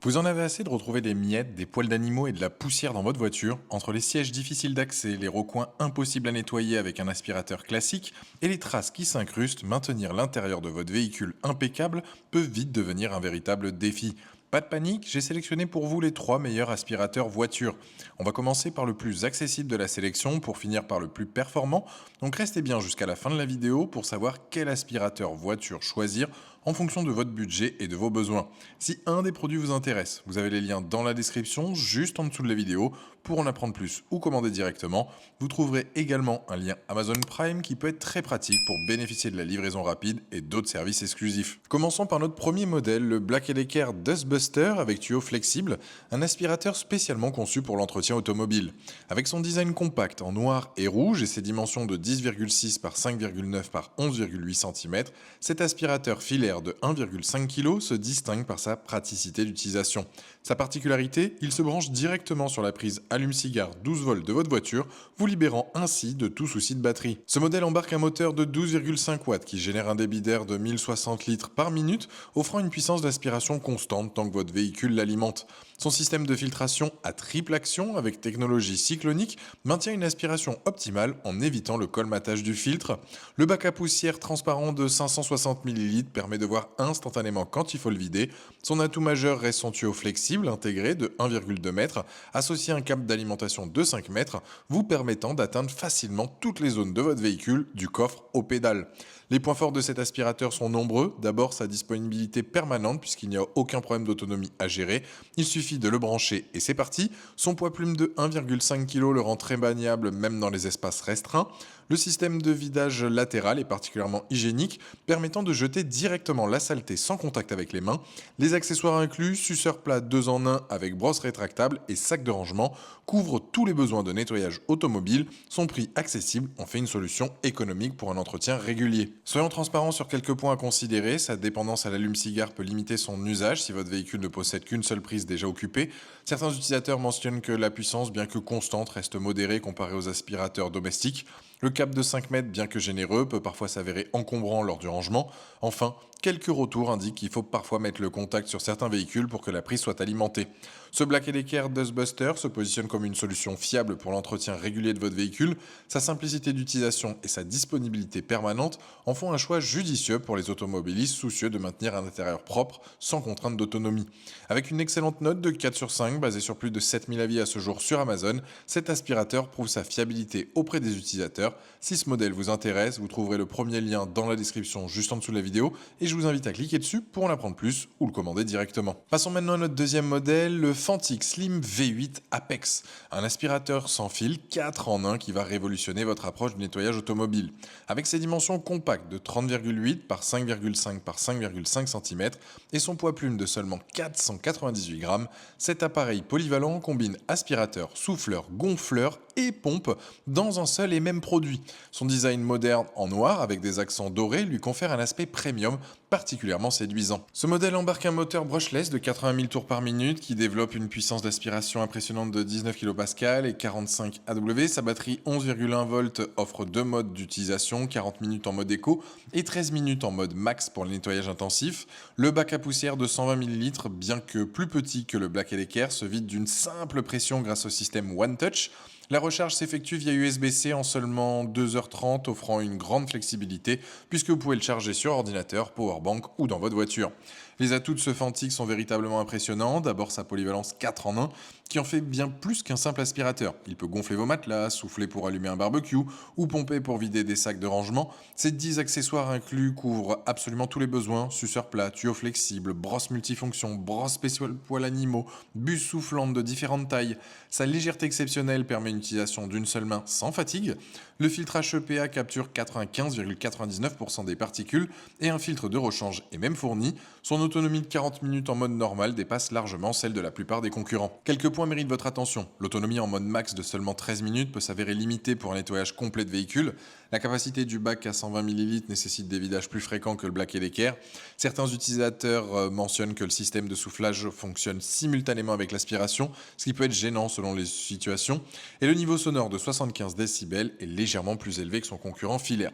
Vous en avez assez de retrouver des miettes, des poils d'animaux et de la poussière dans votre voiture, entre les sièges difficiles d'accès, les recoins impossibles à nettoyer avec un aspirateur classique et les traces qui s'incrustent, maintenir l'intérieur de votre véhicule impeccable peut vite devenir un véritable défi. Pas de panique, j'ai sélectionné pour vous les 3 meilleurs aspirateurs voiture. On va commencer par le plus accessible de la sélection pour finir par le plus performant, donc restez bien jusqu'à la fin de la vidéo pour savoir quel aspirateur voiture choisir en fonction de votre budget et de vos besoins. Si un des produits vous intéresse, vous avez les liens dans la description, juste en dessous de la vidéo, pour en apprendre plus ou commander directement. Vous trouverez également un lien Amazon Prime qui peut être très pratique pour bénéficier de la livraison rapide et d'autres services exclusifs. Commençons par notre premier modèle, le Black Decker Dustbuster avec tuyau flexible, un aspirateur spécialement conçu pour l'entretien automobile. Avec son design compact en noir et rouge et ses dimensions de 10,6 par 5,9 par 11,8 cm, cet aspirateur filaire de 1,5 kg se distingue par sa praticité d'utilisation. Sa particularité, il se branche directement sur la prise allume-cigare 12 volts de votre voiture, vous libérant ainsi de tout souci de batterie. Ce modèle embarque un moteur de 12,5 watts qui génère un débit d'air de 1060 litres par minute, offrant une puissance d'aspiration constante tant que votre véhicule l'alimente. Son système de filtration à triple action avec technologie cyclonique maintient une aspiration optimale en évitant le colmatage du filtre. Le bac à poussière transparent de 560 ml permet de voir instantanément quand il faut le vider. Son atout majeur reste son tuyau flexible intégré de 1,2 m, associé à un câble d'alimentation de 5 mètres, vous permettant d'atteindre facilement toutes les zones de votre véhicule, du coffre aux pédales. Les points forts de cet aspirateur sont nombreux. D'abord, sa disponibilité permanente puisqu'il n'y a aucun problème d'autonomie à gérer. Il suffit de le brancher et c'est parti. Son poids plume de 1,5 kg le rend très maniable même dans les espaces restreints. Le système de vidage latéral est particulièrement hygiénique, permettant de jeter directement la saleté sans contact avec les mains. Les accessoires inclus, suceur plat 2 en 1 avec brosse rétractable et sac de rangement, couvrent tous les besoins de nettoyage automobile. Son prix accessible en fait une solution économique pour un entretien régulier. Soyons transparents sur quelques points à considérer. Sa dépendance à l'allume-cigare peut limiter son usage si votre véhicule ne possède qu'une seule prise déjà occupée. Certains utilisateurs mentionnent que la puissance, bien que constante, reste modérée comparée aux aspirateurs domestiques. Le câble de 5 mètres, bien que généreux, peut parfois s'avérer encombrant lors du rangement. Enfin, quelques retours indiquent qu'il faut parfois mettre le contact sur certains véhicules pour que la prise soit alimentée. Ce Black Decker Dustbuster se positionne comme une solution fiable pour l'entretien régulier de votre véhicule. Sa simplicité d'utilisation et sa disponibilité permanente en font un choix judicieux pour les automobilistes soucieux de maintenir un intérieur propre sans contrainte d'autonomie. Avec une excellente note de 4 sur 5 basée sur plus de 7000 avis à ce jour sur Amazon, cet aspirateur prouve sa fiabilité auprès des utilisateurs. Si ce modèle vous intéresse, vous trouverez le premier lien dans la description juste en dessous de la vidéo et je vous invite à cliquer dessus pour en apprendre plus ou le commander directement. Passons maintenant à notre deuxième modèle, le Fantic Slim V8 Apex, un aspirateur sans fil 4 en 1 qui va révolutionner votre approche du nettoyage automobile. Avec ses dimensions compactes de 30,8 par 5,5 par 5,5 cm et son poids plume de seulement 498 grammes, cet appareil polyvalent combine aspirateur, souffleur, gonfleur et pompe dans un seul et même produit. Son design moderne en noir avec des accents dorés lui confère un aspect premium particulièrement séduisant. Ce modèle embarque un moteur brushless de 80 000 tours par minute qui développe une puissance d'aspiration impressionnante de 19 kPa et 45 AW. Sa batterie 11,1 volts offre 2 modes d'utilisation, 40 minutes en mode éco et 13 minutes en mode max pour le nettoyage intensif. Le bac à poussière de 120 ml, bien que plus petit que le Black Decker, se vide d'une simple pression grâce au système One Touch. La recharge s'effectue via USB-C en seulement 2h30, offrant une grande flexibilité puisque vous pouvez le charger sur ordinateur, powerbank ou dans votre voiture. Les atouts de ce Fantic sont véritablement impressionnants. D'abord sa polyvalence 4 en 1 qui en fait bien plus qu'un simple aspirateur. Il peut gonfler vos matelas, souffler pour allumer un barbecue ou pomper pour vider des sacs de rangement. Ces 10 accessoires inclus couvrent absolument tous les besoins: suceur plat, tuyau flexible, brosse multifonction, brosse spéciale poils animaux, buse soufflante de différentes tailles. Sa légèreté exceptionnelle permet une utilisation d'une seule main sans fatigue. Le filtre HEPA capture 95,99% des particules et un filtre de rechange est même fourni. Son autonomie de 40 minutes en mode normal dépasse largement celle de la plupart des concurrents. Quelques points méritent votre attention. L'autonomie en mode max de seulement 13 minutes peut s'avérer limitée pour un nettoyage complet de véhicule. La capacité du bac à 120 ml nécessite des vidages plus fréquents que le Black Decker. Certains utilisateurs mentionnent que le système de soufflage fonctionne simultanément avec l'aspiration, ce qui peut être gênant selon les situations. Et le niveau sonore de 75 décibels est légèrement plus élevé que son concurrent filaire.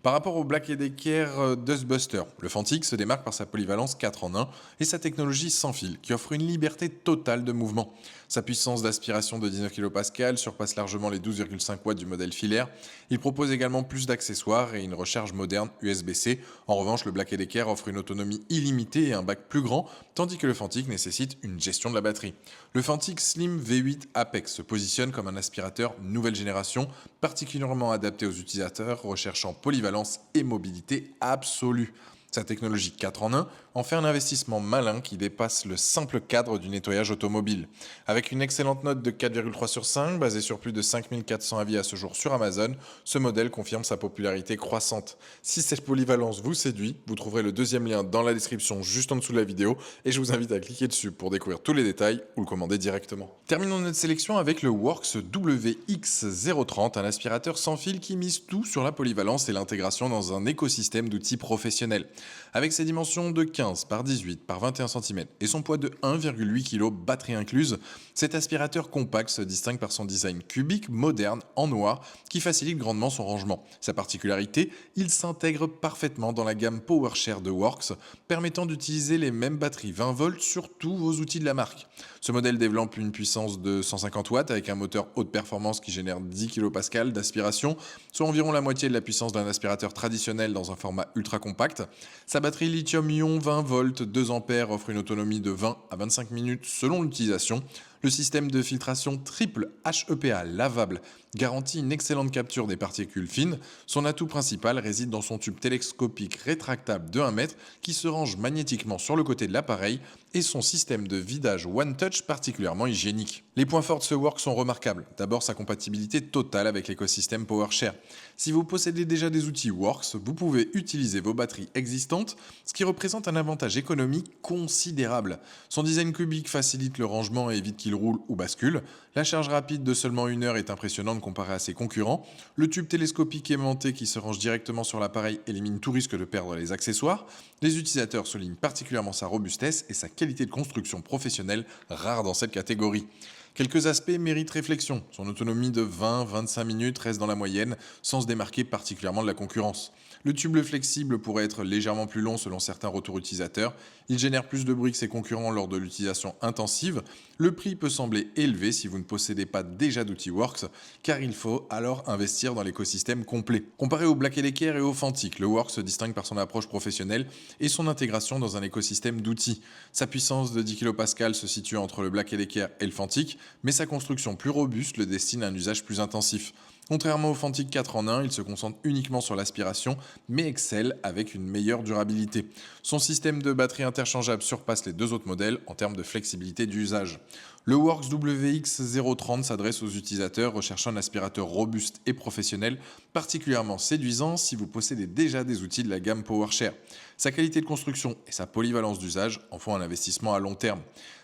Par rapport au Black Decker Dustbuster, le Fantic se démarque par sa polyvalence 4 en 1 et sa technologie sans fil qui offre une liberté totale de mouvement. Sa puissance d'aspiration de 19 kPa surpasse largement les 12,5 watts du modèle filaire. Il propose également plus d'accessoires et une recharge moderne USB-C. En revanche, le Black Decker offre une autonomie illimitée et un bac plus grand, tandis que le Fantic nécessite une gestion de la batterie. Le Fantic Slim V8 Apex se positionne comme un aspirateur nouvelle génération, particulièrement adapté aux utilisateurs recherchant polyvalence et mobilité absolue. Sa technologie 4 en 1 en fait un investissement malin qui dépasse le simple cadre du nettoyage automobile. Avec une excellente note de 4,3 sur 5, basée sur plus de 5400 avis à ce jour sur Amazon, ce modèle confirme sa popularité croissante. Si cette polyvalence vous séduit, vous trouverez le deuxième lien dans la description juste en dessous de la vidéo et je vous invite à cliquer dessus pour découvrir tous les détails ou le commander directement. Terminons notre sélection avec le Works WX030, un aspirateur sans fil qui mise tout sur la polyvalence et l'intégration dans un écosystème d'outils professionnels. Avec ses dimensions de 15 par 18 par 21 cm et son poids de 1,8 kg, batterie incluse, cet aspirateur compact se distingue par son design cubique moderne en noir qui facilite grandement son rangement. Sa particularité, il s'intègre parfaitement dans la gamme PowerShare de Works, permettant d'utiliser les mêmes batteries 20 volts sur tous vos outils de la marque. Ce modèle développe une puissance de 150 watts avec un moteur haute performance qui génère 10 kPa d'aspiration, soit environ la moitié de la puissance d'un aspirateur traditionnel dans un format ultra compact. Sa batterie lithium-ion 20 volts 2 ampères offre une autonomie de 20 à 25 minutes selon l'utilisation. Le système de filtration triple HEPA lavable garantit une excellente capture des particules fines. Son atout principal réside dans son tube télescopique rétractable de 1 mètre qui se range magnétiquement sur le côté de l'appareil et son système de vidage One Touch particulièrement hygiénique. Les points forts de ce Works sont remarquables. D'abord sa compatibilité totale avec l'écosystème PowerShare. Si vous possédez déjà des outils Works, vous pouvez utiliser vos batteries existantes, ce qui représente un avantage économique considérable. Son design cubique facilite le rangement et évite qu'il roule ou bascule. La charge rapide de seulement 1 heure est impressionnante comparée à ses concurrents. Le tube télescopique aimanté qui se range directement sur l'appareil élimine tout risque de perdre les accessoires. Les utilisateurs soulignent particulièrement sa robustesse et sa qualité de construction professionnelle, rare dans cette catégorie. Quelques aspects méritent réflexion. Son autonomie de 20-25 minutes reste dans la moyenne, sans se démarquer particulièrement de la concurrence. Le tube flexible pourrait être légèrement plus long selon certains retours utilisateurs. Il génère plus de bruit que ses concurrents lors de l'utilisation intensive. Le prix peut sembler élevé si vous ne possédez pas déjà d'outils Works, car il faut alors investir dans l'écosystème complet. Comparé au Black Decker et au Fantic, le Works se distingue par son approche professionnelle et son intégration dans un écosystème d'outils. Sa puissance de 10 kPa se situe entre le Black Decker et le Fantic, mais sa construction plus robuste le destine à un usage plus intensif. Contrairement au Fantic 4 en 1, il se concentre uniquement sur l'aspiration, mais excelle avec une meilleure durabilité. Son système de batterie interchangeable surpasse les deux autres modèles en termes de flexibilité d'usage. Le Works WX030 s'adresse aux utilisateurs recherchant un aspirateur robuste et professionnel, particulièrement séduisant si vous possédez déjà des outils de la gamme PowerShare. Sa qualité de construction et sa polyvalence d'usage en font un investissement à long terme.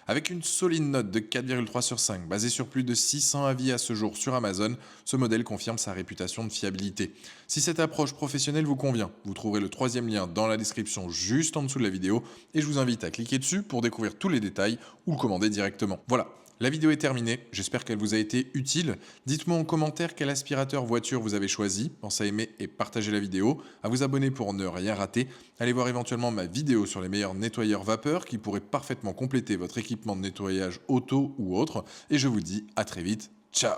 Avec une solide note de 4,3 sur 5, basée sur plus de 600 avis à ce jour sur Amazon, ce modèle confirme sa réputation de fiabilité. Si cette approche professionnelle vous convient, vous trouverez le troisième lien dans la description juste en dessous de la vidéo et je vous invite à cliquer dessus pour découvrir tous les détails ou le commander directement. Voilà. La vidéo est terminée, j'espère qu'elle vous a été utile. Dites-moi en commentaire quel aspirateur voiture vous avez choisi. Pensez à aimer et partager la vidéo, à vous abonner pour ne rien rater. Allez voir éventuellement ma vidéo sur les meilleurs nettoyeurs vapeur qui pourraient parfaitement compléter votre équipement de nettoyage auto ou autre. Et je vous dis à très vite, ciao!